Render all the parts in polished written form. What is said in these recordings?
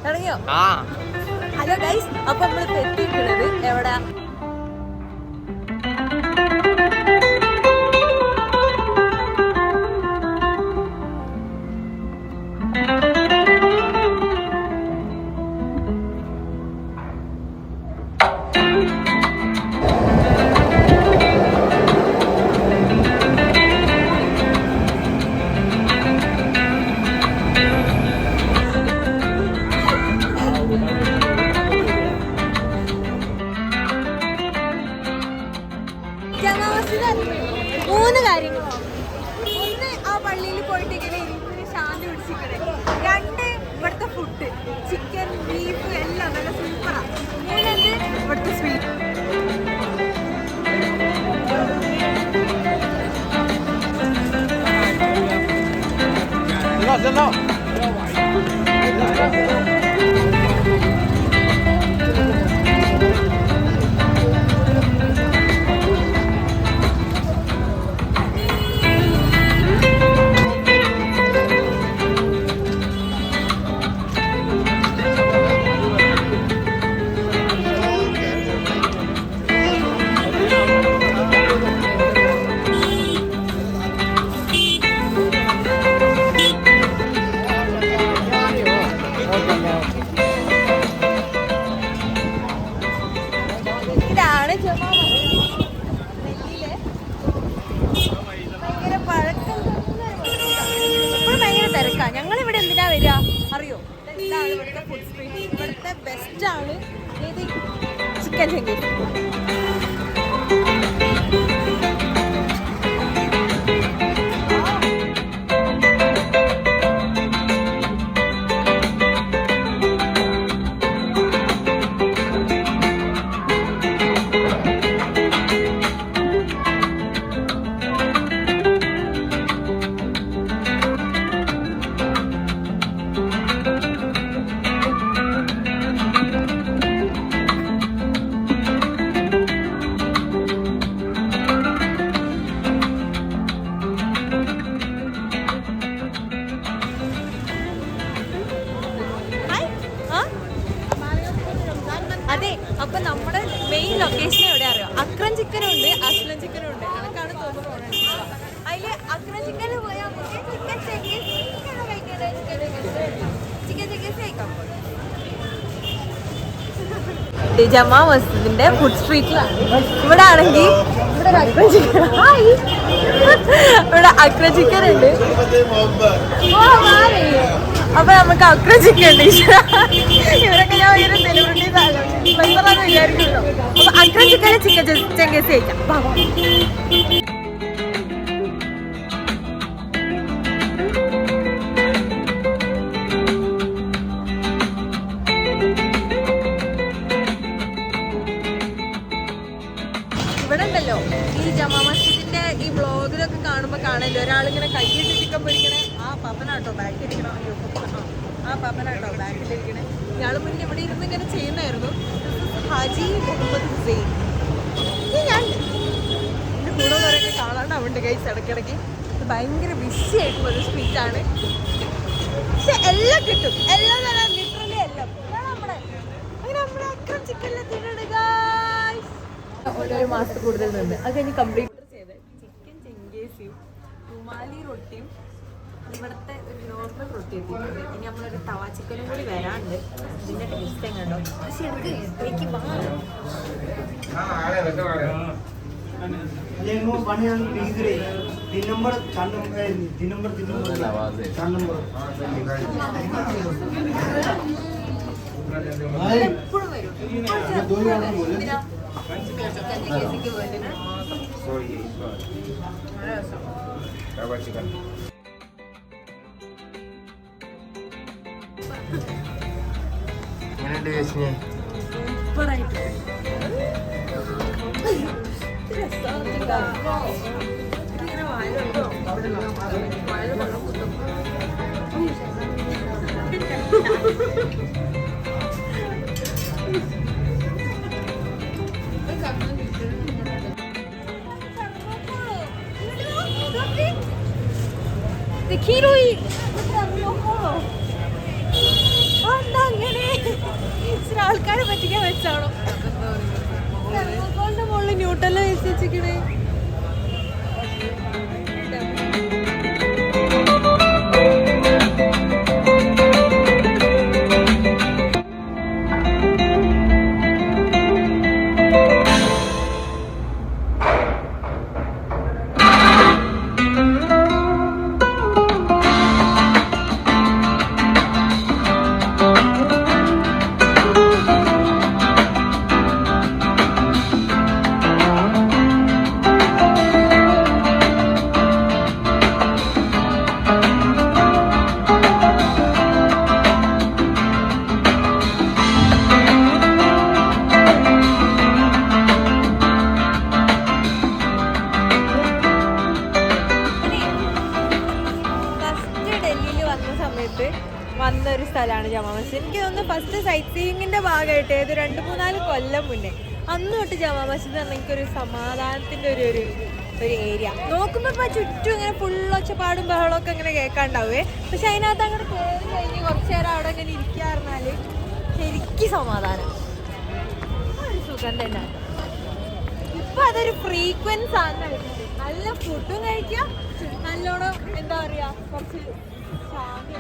തുടങ്ങിയോ? Hello guys, അപ്പൊ നമ്മളിപ്പോ എത്തിയിട്ടുള്ളത് എവിടാ? മൂന്ന് കാര്യങ്ങളോ. ഒന്ന്, ആ പള്ളിയിൽ പോയിട്ട് ഇങ്ങനെ ഇരുന്ന് ശാന്തി പിടിച്ചിരിക്കണേ. രണ്ട്, ഇവിടുത്തെ ഫുഡ്, ചിക്കൻ ബീഫ് എല്ലാം നല്ല സൂപ്പറാ. മൂന്നെന്ത്, ഇവിടുത്തെ സ്വീറ്റ്. ഞങ്ങളിവിടെ എന്തിനാ വരിക അറിയോ? ഇതാണ് ഇവിടുത്തെ ഫുഡ് സ്ട്രീറ്റ്. ഇവിടുത്തെ ബെസ്റ്റ് ആണ് ഏത് ചിക്കൻ ചെങ്കേരി. അതെ, അപ്പൊ നമ്മുടെ മെയിൻ ലൊക്കേഷൻ എവിടെ അറിയോ? അക്രം ചിക്കനും ഉണ്ട്, അസ്ലം ചിക്കനും ഉണ്ട്. കണക്കാണ് തോന്നുന്നു. അതില് അക്രം ചിക്കന് പോയാൽ നമുക്ക് ചിക്കൻ ചെങ്കീസ് കഴിക്കാം. ജമാ മസ്ജിദിന്റെ ഫുഡ് സ്ട്രീറ്റിലാണ്. ഇവിടെ ആണെങ്കിൽ ഇവിടെ അക്രം ചിക്കൻ ഉണ്ട്. അപ്പൊ നമുക്ക് അക്രം ചിക്കൻ ഉണ്ട്. ഇവരൊക്കെ ഞാൻ ഭയങ്കര സെലിബ്രിറ്റീസ് ആണ് വിചാരിക്കുമല്ലോ. അപ്പൊ അക്രം ചിക്കന് ചിക്കൻ ചെങ്കേസ് കഴിക്കാം. ഇവിടെ ഉണ്ടല്ലോ ഈ ജമാ മസ്ജിദിന്റെ ഈ വ്ളോഗിലൊക്കെ കാണുമ്പോ കാണല്ലോ ഒരാളിങ്ങനെ കൈയിട്ട് ചിക്കൻ പൊരിക്കണേ. ആ പപ്പനാട്ടോ ബാക്കിലിരിക്കണം. ആ പപ്പനാട്ടോ ബാക്കിലിരിക്കണേ. ഇയാൾ മുന്നേ ഇവിടെ ഇരുന്ന് ഇങ്ങനെ ചെയ്യുന്നായിരുന്നു. ഹാജി മുഹമ്മദ് ഹുസൈൻ. ഞാൻ എൻ്റെ കൂടെ കുറേയൊക്കെ കാണാണ്ടാവുന്നുണ്ട് ഗൈസ് ഇടയ്ക്കിടയ്ക്ക്. ഇത് ഭയങ്കര ബിസി ആയിട്ടുള്ള ഒരു സ്ട്രീറ്റാണ്. പക്ഷെ എല്ലാം കിട്ടും, എല്ലാം തരാം, ലിറ്ററലി എല്ലാം. നമ്മുടെ അക്രം ചിക്കനിലെത്തിയിട്ടുണ്ട് ഗൈസ്. ഒരു മാസത്തിൽ കൂടുതൽ നിന്ന് അത് കഴിഞ്ഞ് കംപ്ലീറ്റ് ചെയ്ത് ചിക്കൻ ചെങ്കേസിയും റുമാലി റൊട്ടിയും ഇവിടുത്തെ ഒരു നോർമൽ റൊട്ടി എത്തിയിട്ടുണ്ട്. ഇനി നമ്മളൊരു തവ ചിക്കനും കൂടി വരാണ്ട്. ഇതിൻ്റെ ടേസ്റ്റ് എങ്ങനെയുണ്ടോ? പക്ഷെ എനിക്ക് എപ്പോഴും വരും. സൂപ്പറായിട്ട് Te quiero ir. Anda, dates ആണോ തെർമോക്കോളിന്റെ മുകളിൽ ന്യൂട്ടെല്ല വെച്ച് വെച്ചിരിക്കണേ. വന്നൊരു സ്ഥലമാണ് ജമാ മസ്ജിദ്. എനിക്ക് തോന്നുന്നു ഫസ്റ്റ് സൈറ്റ് സീയിങ്ങിന്റെ ഭാഗമായിട്ട് ഏത് 2-3 കൊല്ലം മുന്നേ അന്ന് തൊട്ട് ജമാ മസ്ജിദ് പറഞ്ഞാൽ എനിക്കൊരു സമാധാനത്തിന്റെ ഒരു ഏരിയ. നോക്കുമ്പോൾ ഇപ്പൊ ചുറ്റും ഇങ്ങനെ ഫുള്ള് ഒച്ചപ്പാടും ബഹളമൊക്കെ ഇങ്ങനെ കേൾക്കാണ്ടാവേ. പക്ഷെ അതിനകത്ത് അങ്ങനെ കയറി കഴിഞ്ഞ് കുറച്ചു നേരം അവിടെ ഇങ്ങനെ ഇരിക്കാറിഞ്ഞാല് ശരിക്കും സമാധാനം, ഒരു സുഖം തന്നെ. ഇപ്പൊ അതൊരു ഫ്രീക്വൻസ് ആണ് വരുന്നത്. നല്ല ഫുഡും കഴിക്കുക, നല്ലോണം എന്താ പറയാ കുറച്ച് ശാന്തി.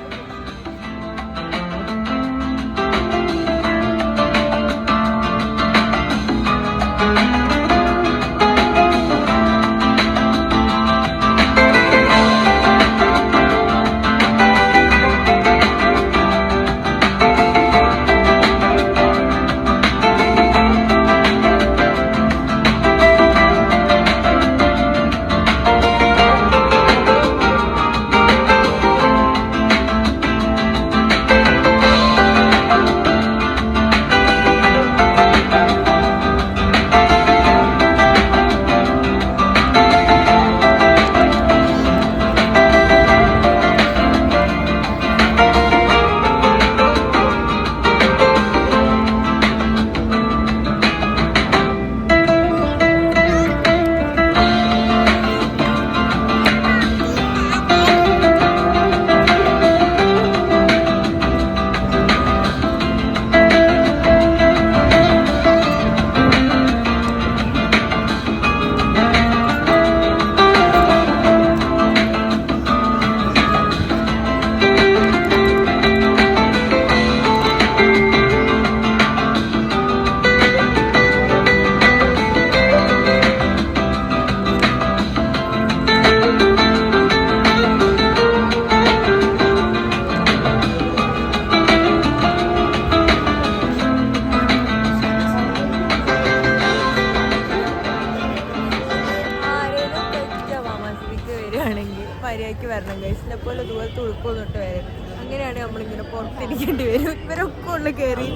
മര്യാദയ്ക്ക് വരണം ഗൈസിനെ പോലെ ദൂരത്ത് ഉൾക്കൊന്നിട്ട് വരും. അങ്ങനെയാണ് നമ്മളിങ്ങനെ പുറത്തിരിക്കേണ്ടി വരും. ഇവരൊക്കെ ഉള്ള കയറി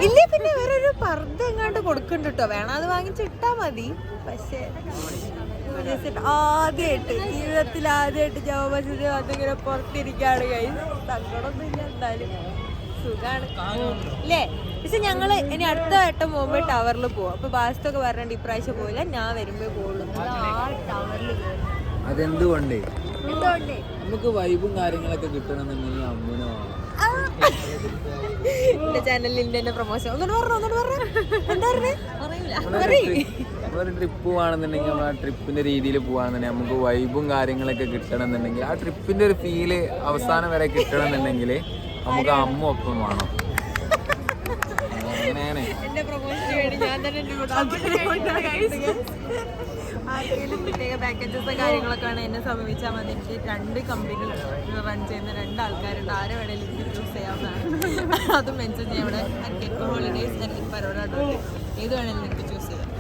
ഇല്ലേ. പിന്നെ വേറൊരു പർദ്ദ എങ്ങാണ്ട് കൊടുക്കണ്ട കേട്ടോ, വേണം അത് വാങ്ങിച്ചിട്ടാ മതി. പക്ഷേ ആദ്യമായിട്ട് ജീവിതത്തിൽ ആദ്യമായിട്ട് ജമാ മസ്ജിദ് അതിങ്ങനെ പുറത്തിരിക്കാണ് ഗൈസ്. സങ്കടമൊന്നുമില്ല, എന്തായാലും സുഖാണ് അല്ലേ. പക്ഷെ ഞങ്ങള് ഇനി അടുത്ത വട്ടം പോകുമ്പോൾ ടവറിൽ പോകും. അപ്പൊ ബാസ്റ്റൊക്കെ പറഞ്ഞിട്ട് ഇപ്രാവശ്യം പോയില്ല, ഞാൻ വരുമ്പോ പോകുള്ളൂ. ആ ടവറിൽ അതെന്തുകൊണ്ടേ നമുക്ക് വൈബും കാര്യങ്ങളൊക്കെ കിട്ടണമെന്നുണ്ടെങ്കിൽ അമ്മനോ എന്റെ ചാനലിൽ എന്റെ പ്രൊമോഷൻ ഒന്നോട് പറഞ്ഞു എന്താ നമ്മളൊരു ട്രിപ്പ് പോവാണെന്നുണ്ടെങ്കിൽ നമ്മൾ ആ ട്രിപ്പിന്റെ രീതിയിൽ പോവാണെന്നുണ്ടെങ്കിൽ നമുക്ക് വൈബും കാര്യങ്ങളൊക്കെ കിട്ടണമെന്നുണ്ടെങ്കിൽ ആ ട്രിപ്പിന്റെ ഒരു ഫീല് അവസാനം വരെ കിട്ടണമെന്നുണ്ടെങ്കിൽ നമുക്ക് അമ്മ ഒപ്പം വേണം. എന്റെ പ്രൊമോഷന് വേണ്ടി ഞാൻ തന്നെ ആർക്കെങ്കിലും പ്രത്യേക പാക്കേജസ് കാര്യങ്ങളൊക്കെയാണ് എന്നെ സമീപിച്ചാൽ മതി. എനിക്ക് 2 കമ്പനി റൺ ചെയ്യുന്ന 2 ആൾക്കാരുണ്ട്. ആരെ വേണേലും എനിക്ക് ചൂസ് ചെയ്യാവുന്നതാണ്. അത് മെൻഷൻ ചെയ്യാം. ഇവിടെ ഗെറ്റ് ഹോളിഡേയ്സ് അല്ലെങ്കിൽ പരോട ഏത് വേണേലും നിങ്ങൾക്ക് ചൂസ് ചെയ്യാം.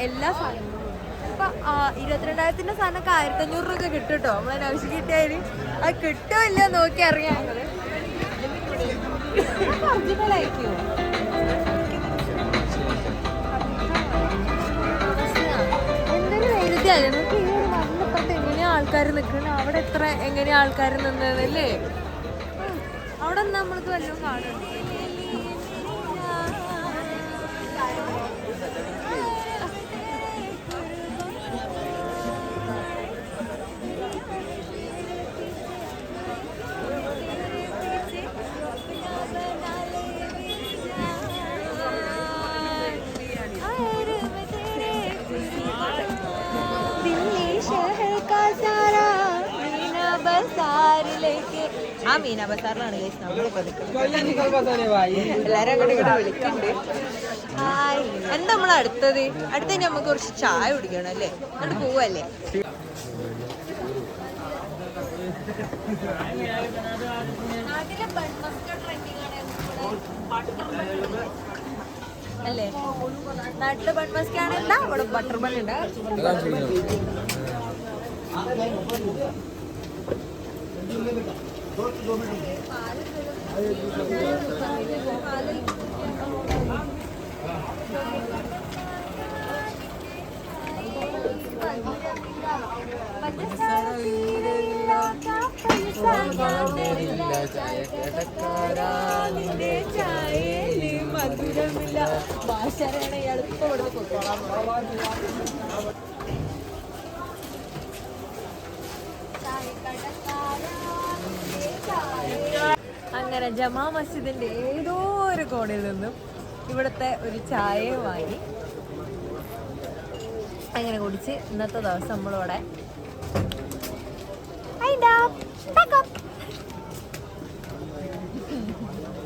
എല്ലാ സാധനങ്ങളും ഇപ്പൊ 22,000 സാധനമൊക്കെ 1,500 രൂപ കിട്ടും കേട്ടോ. നമ്മളെ ആവശ്യം കിട്ടിയാല് അത് കിട്ടുമില്ല നോക്കി അറിയാം. ഒറിജിനലായിരിക്കുമോ? എന്തൊരു വൈരുദ്ധ്യല്ലേ നമുക്ക്. ഈ ഒരു മണ്ണിപ്പുറത്ത് എങ്ങനെയാ ആൾക്കാർ നിൽക്കുന്നത്, അവിടെ എത്ര എങ്ങനെയാ ആൾക്കാർ നിന്നതല്ലേ. അവിടെ നമ്മൾക്ക് വല്ലതും കാണുന്നുണ്ട്. ആ മീന ബസാറിലാണ് എല്ലാരും അങ്ങോട്ട് ഇങ്ങോട്ട് വിളിക്കുന്നുണ്ട്. ഹായ്, എന്താ നമ്മൾ അടുത്തത് നമുക്ക് കുറച്ച് ചായ കുടിക്കണം അല്ലേ? എന്നിട്ട് പോവല്ലേ? അല്ലേ നാട്ടില് ബൺ മസ്കാണ്. എന്താ അവിടെ ബട്ടർ ബൺ ഉണ്ട്. മധുരമില്ല ഭാഷയാണ് എളുപ്പം ഇവിടെ പൊക്കോളാം. അങ്ങനെ ജമാ മസ്ജിദിന്റെ ഏതോ ഒരു കോണിൽ നിന്നും ഇവിടുത്തെ ഒരു ചായയും വാങ്ങി അങ്ങനെ കുടിച്ച് ഇന്നത്തെ ദിവസം നമ്മളിവിടെ